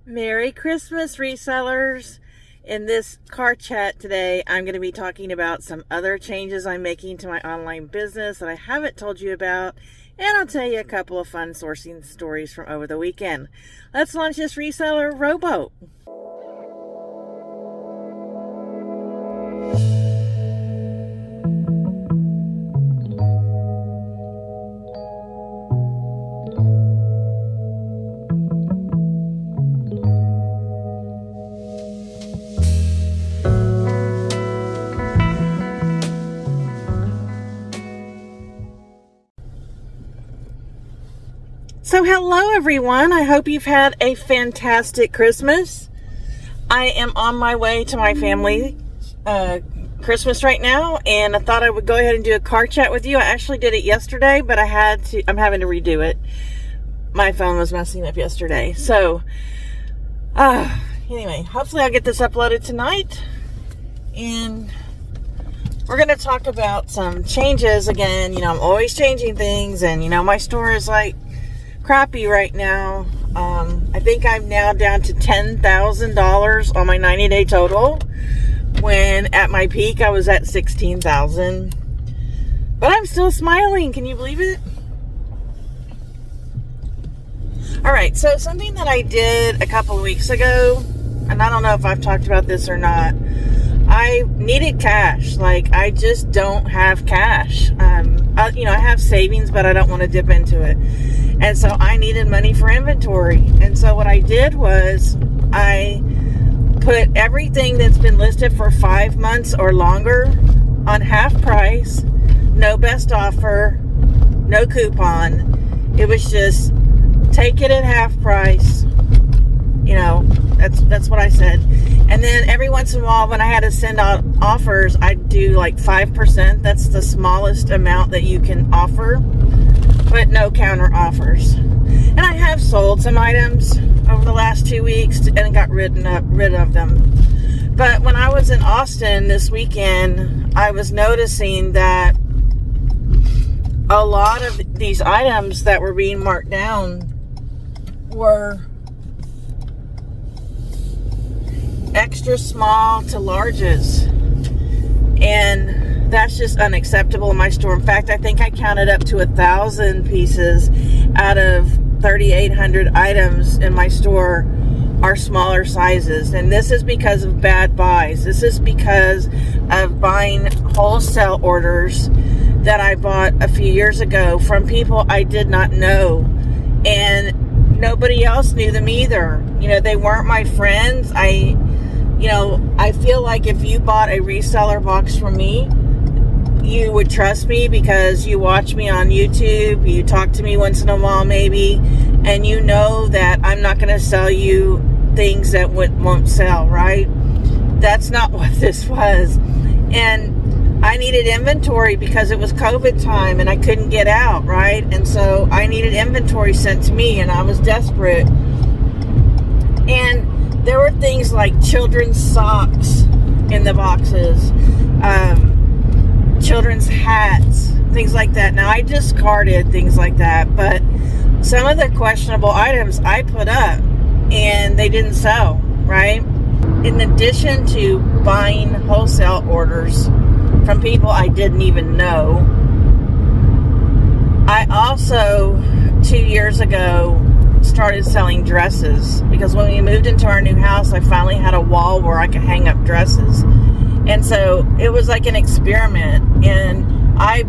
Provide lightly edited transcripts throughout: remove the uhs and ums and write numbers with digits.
Merry Christmas, resellers. In this car chat today, I'm going to be talking about some other changes I'm making to my online business that I haven't told you about, and I'll tell you a couple of fun sourcing stories from over the weekend. Let's launch this reseller, Rowboat. So hello everyone, I hope you've had a fantastic Christmas. I am on my way to my family Christmas right now, and I thought I would go ahead and do a car chat with you. I actually did it yesterday, but I'm having to redo it. My phone was messing up yesterday. So anyway, hopefully I'll get this uploaded tonight, and we're going to talk about some changes again. You know, I'm always changing things, and you know, my store is like crappy right now. I think I'm now down to $10,000 on my 90-day total, when at my peak I was at $16,000. But I'm still smiling. Can you believe it? Alright, so something that I did a couple of weeks ago, and I don't know if I've talked about this or not, I needed cash. Like, I just don't have cash. I have savings, but I don't want to dip into it. And so I needed money for inventory. And so what I did was I put everything that's been listed for 5 months or longer on half price, no best offer, no coupon. It was just take it at half price. You know, that's what I said. And then every once in a while, when I had to send out offers, I'd do like 5%. That's the smallest amount that you can offer, but no counter offers. And I have sold some items over the last 2 weeks and got rid of them. But when I was in Austin this weekend, I was noticing that a lot of these items that were being marked down were extra small to larges, and that's just unacceptable in my store. In fact, I think I counted up to 1,000 pieces out of 3,800 items in my store are smaller sizes, and this is because of bad buys. This is because of buying wholesale orders that I bought a few years ago from people I did not know, and nobody else knew them either. You know, they weren't my friends. I feel like if you bought a reseller box from me, you would trust me because you watch me on YouTube, you talk to me once in a while maybe, and you know that I'm not going to sell you things that won't sell, right? That's not what this was. And I needed inventory because it was COVID time and I couldn't get out, right? And so I needed inventory sent to me, and I was desperate. And there were things like children's socks in the boxes, children's hats, things like that. Now, I discarded things like that, but some of the questionable items I put up and they didn't sell, right? In addition to buying wholesale orders from people I didn't even know, I also 2 years ago started selling dresses, because when we moved into our new house, I finally had a wall where I could hang up dresses. And so it was like an experiment, and I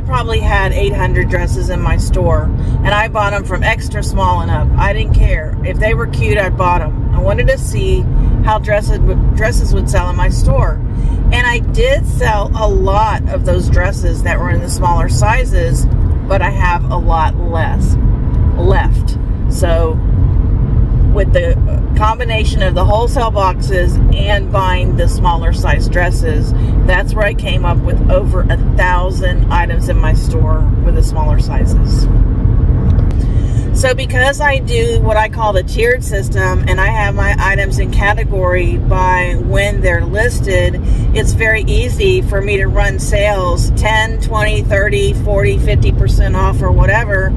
probably had 800 dresses in my store, and I bought them from extra small and up. I didn't care. If they were cute, I bought them. I wanted to see how dresses would sell in my store. And I did sell a lot of those dresses that were in the smaller sizes, but I have a lot less left. So with the combination of the wholesale boxes and buying the smaller size dresses, that's where I came up with over 1,000 items in my store with the smaller sizes. So because I do what I call the tiered system, and I have my items in category by when they're listed, it's very easy for me to run sales 10, 20, 30, 40, 50% off or whatever,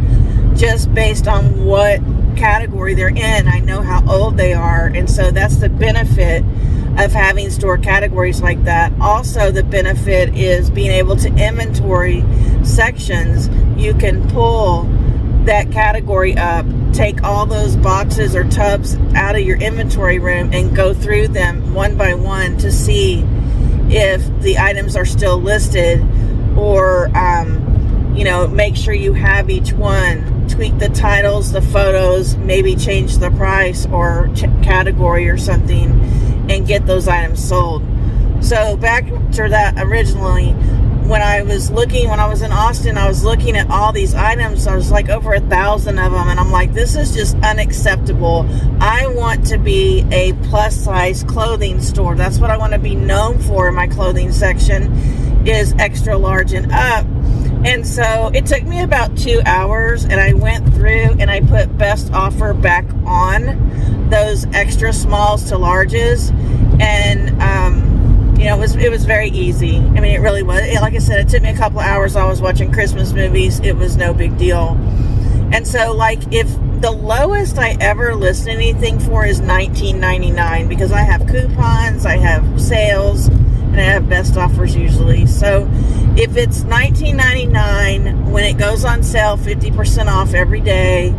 just based on what category they're in. I know how old they are, and so that's the benefit of having store categories like that. Also, the benefit is being able to inventory sections. You can pull that category up, take all those boxes or tubs out of your inventory room and go through them one by one to see if the items are still listed, or make sure you have each one, tweak the titles, the photos, maybe change the price or category or something, and get those items sold. So back to that originally, when I was in Austin, I was looking at all these items. I was like over 1,000 of them, and I'm like, this is just unacceptable. I want to be a plus size clothing store. That's what I want to be known for in my clothing section, is extra large and up. And so it took me about 2 hours, and I went through and I put best offer back on those extra smalls to larges, and it was very easy. I mean, it really was. Like I said, it took me a couple of hours. I was watching Christmas movies. It was no big deal. And so, like, if the lowest I ever list anything for is $19.99, because I have coupons, I have sales, and I have best offers usually. So if it's $19.99, when it goes on sale, 50% off every day,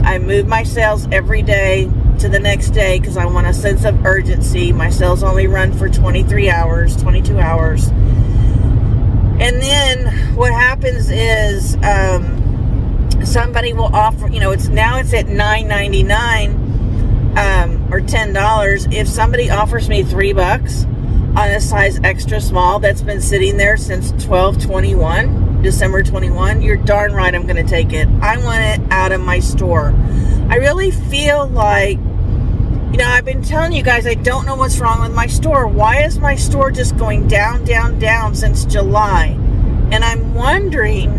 I move my sales every day to the next day because I want a sense of urgency. My sales only run for 22 hours. And then what happens is somebody will offer, it's at $9.99 or $10. If somebody offers me $3 on a size extra small that's been sitting there since December 21, you're darn right I'm going to take it. I want it out of my store. I really feel like, I've been telling you guys, I don't know what's wrong with my store. Why is my store just going down, down, down since July? And I'm wondering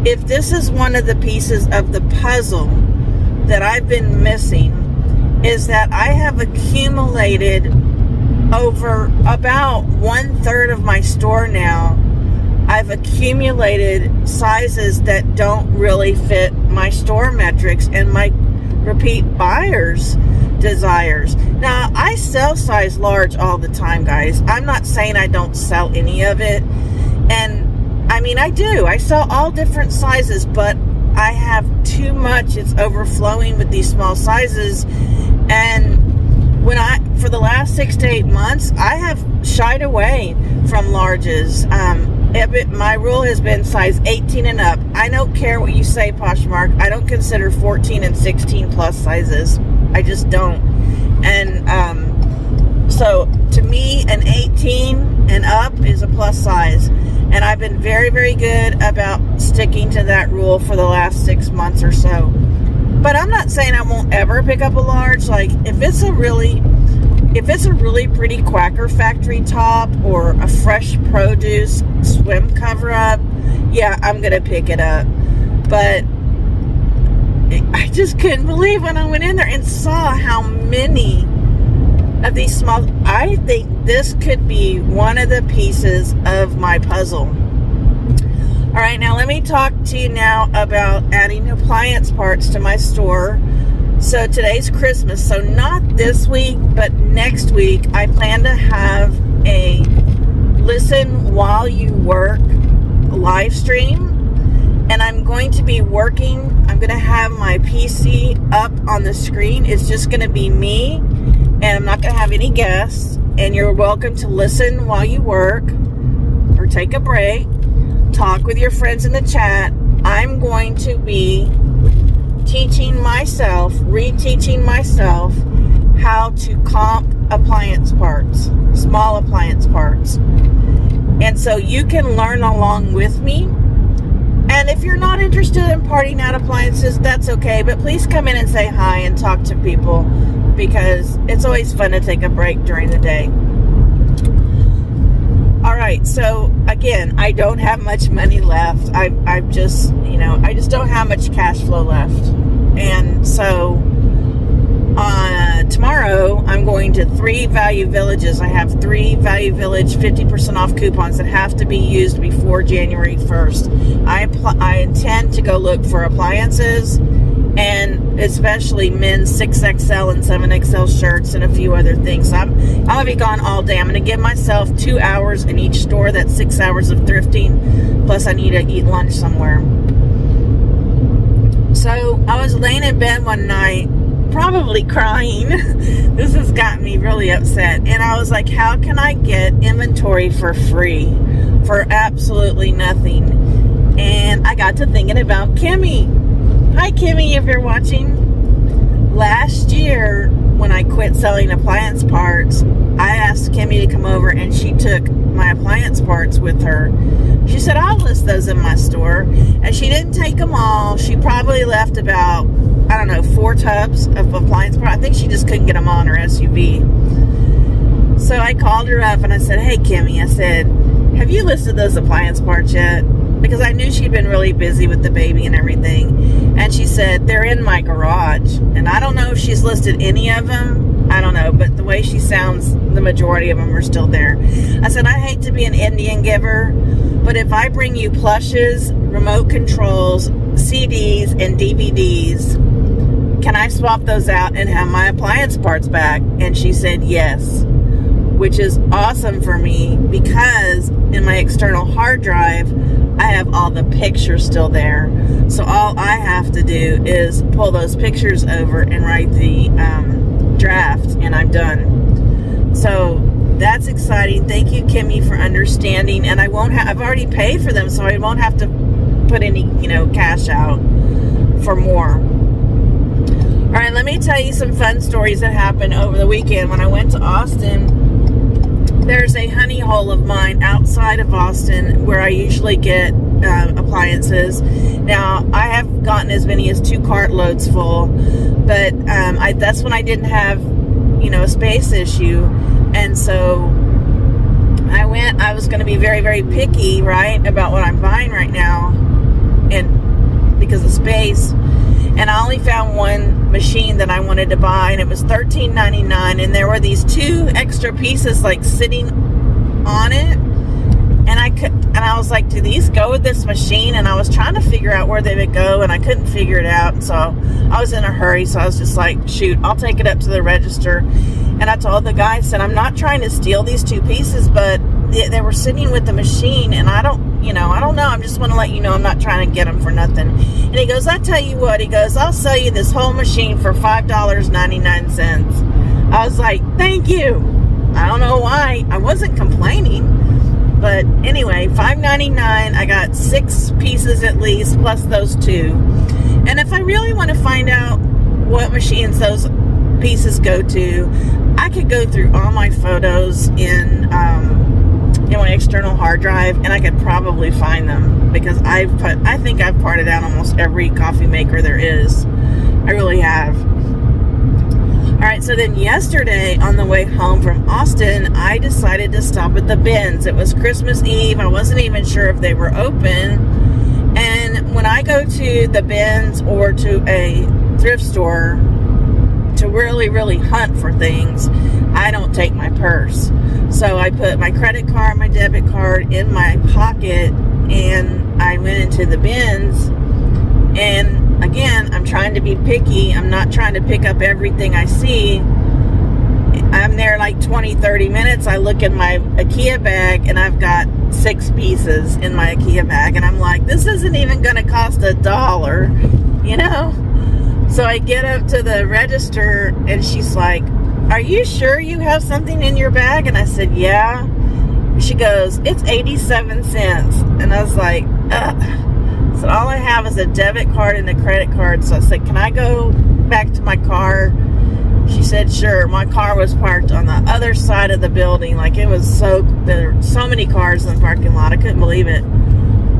if this is one of the pieces of the puzzle that I've been missing, is that I have accumulated over about 1/3 of my store now. I've accumulated sizes that don't really fit my store metrics and my repeat buyers' desires. Now, I sell size large all the time, guys. I'm not saying I don't sell any of it. And I mean, I do. I sell all different sizes, but I have too much. It's overflowing with these small sizes. And for the last 6 to 8 months, I have shied away from larges. My rule has been size 18 and up. I don't care what you say, Poshmark. I don't consider 14 and 16 plus sizes. I just don't. And so to me, an 18 and up is a plus size. And I've been very, very good about sticking to that rule for the last 6 months or so. But I'm not saying I won't ever pick up a large. Like, if it's a really pretty Quacker Factory top or a fresh produce swim cover up, yeah, I'm gonna pick it up. But I just couldn't believe when I went in there and saw how many of these small. I think this could be one of the pieces of my puzzle. All right, now let me talk to you now about adding appliance parts to my store. So today's Christmas, so not this week, but next week, I plan to have a listen while you work live stream. And I'm going to be working. I'm going to have my PC up on the screen. It's just going to be me, and I'm not going to have any guests. And you're welcome to listen while you work or take a break. Talk with your friends in the chat. I'm going to be reteaching myself how to comp appliance parts, small appliance parts. And so you can learn along with me. And if you're not interested in parting out appliances, that's okay. But please come in and say hi and talk to people, because it's always fun to take a break during the day. All right, so again, I don't have much money left. I just don't have much cash flow left. And so tomorrow I'm going to 3 Value Villages. I have 3 Value Village 50% off coupons that have to be used before January 1st. I intend to go look for appliances and especially men's 6XL and 7XL shirts and a few other things. So I'm gonna be gone all day. I'm gonna give myself 2 hours in each store. That's 6 hours of thrifting, plus I need to eat lunch somewhere. So I was laying in bed one night, probably crying. This has gotten me really upset, and I was like, how can I get inventory for free for absolutely nothing? And I got to thinking about Kimmy. Hi Kimmy, if you're watching. Last year when I quit selling appliance parts, I asked Kimmy to come over, and she took my appliance parts with her. She said, I'll list those in my store. And she didn't take them all. She probably left about, I don't know, 4 tubs of appliance parts. I think she just couldn't get them all in her SUV. So I called her up and I said, hey Kimmy, I said, have you listed those appliance parts yet? Because I knew she'd been really busy with the baby and everything. And she said, they're in my garage. And I don't know if she's listed any of them. I don't know, but the way she sounds, the majority of them are still there. I said, I hate to be an Indian giver, but if I bring you plushes, remote controls, CDs, and DVDs, can I swap those out and have my appliance parts back? And she said yes, which is awesome for me, because in my external hard drive, I have all the pictures still there. So all I have to do is pull those pictures over and write the draft, and I'm done. So that's exciting. Thank you, Kimmy, for understanding. And I won't have, I've already paid for them, so I won't have to put any, cash out for more. All right, let me tell you some fun stories that happened over the weekend. When I went to Austin, there's a honey hole of mine outside of Austin where I usually get appliances. Now, I have gotten as many as 2 cartloads full, but that's when I didn't have, a space issue. And so I was going to be very, very picky, right, about what I'm buying right now, and because of space. And I only found one machine that I wanted to buy, and it was $13.99, and there were these 2 extra pieces like sitting on it, and I was like, do these go with this machine? And I was trying to figure out where they would go, and I couldn't figure it out. And so I was in a hurry, so I was just like, shoot, I'll take it up to the register. And I told the guy, I said, I'm not trying to steal these 2 pieces, but they were sitting with the machine, and I don't know. I just want to let you know I'm not trying to get them for nothing. And he goes, I tell you what, he goes, I'll sell you this whole machine for $5.99. I was like, thank you. I don't know why. I wasn't complaining. But anyway, $5.99. I got 6 pieces at least, plus those 2. And if I really want to find out what machines those pieces go to, I could go through all my photos in my external hard drive, and I could probably find them, because I think I've parted out almost every coffee maker there is. I really have. Alright, so then yesterday on the way home from Austin, I decided to stop at the bins. It was Christmas Eve. I wasn't even sure if they were open. And when I go to the bins or to a thrift store to really, really hunt for things, I don't take my purse. So I put my credit card, my debit card in my pocket, and I went into the bins. And again, I'm trying to be picky. I'm not trying to pick up everything I see. I'm there like 20-30 minutes. I look in my IKEA bag, and I've got 6 pieces in my IKEA bag, and I'm like, this isn't even going to cost $1, So I get up to the register, and she's like, are you sure you have something in your bag? And I said, yeah. She goes, it's 87 cents. And I was like, ugh. So all I have is a debit card and a credit card. So I said, can I go back to my car? She said, sure. My car was parked on the other side of the building. Like, there were so many cars in the parking lot. I couldn't believe it.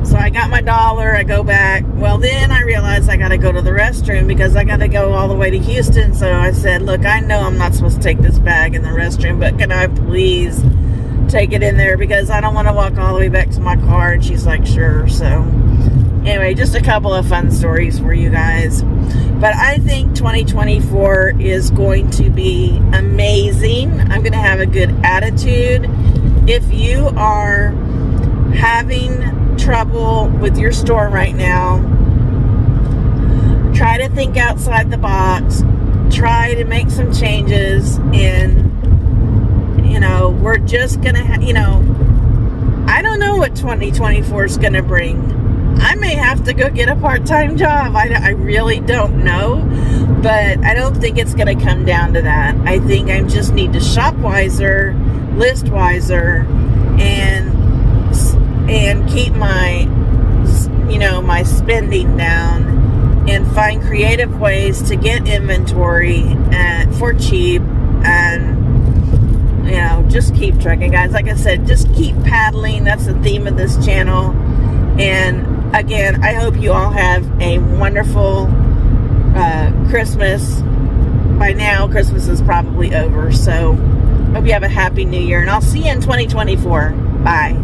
So I got my $1. I go back. Well, then I realized I got to go to the restroom, because I got to go all the way to Houston. So I said, look, I know I'm not supposed to take this bag in the restroom, but can I please take it in there, because I don't want to walk all the way back to my car? And she's like, sure. So anyway, just a couple of fun stories for you guys. But I think 2024 is going to be amazing. I'm going to have a good attitude. If you are having trouble with your store right now, try to think outside the box, try to make some changes, and we're just gonna I don't know what 2024 is gonna bring. I may have to go get a part-time job. I really don't know, but I don't think it's gonna come down to that. I think I just need to shop wiser, list wiser, and keep my my spending down, and find creative ways to get inventory for cheap, and just keep trucking, guys. Like I said, just keep paddling. That's the theme of this channel. And again, I hope you all have a wonderful Christmas. By now, Christmas is probably over, so hope you have a happy new year, and I'll see you in 2024. Bye.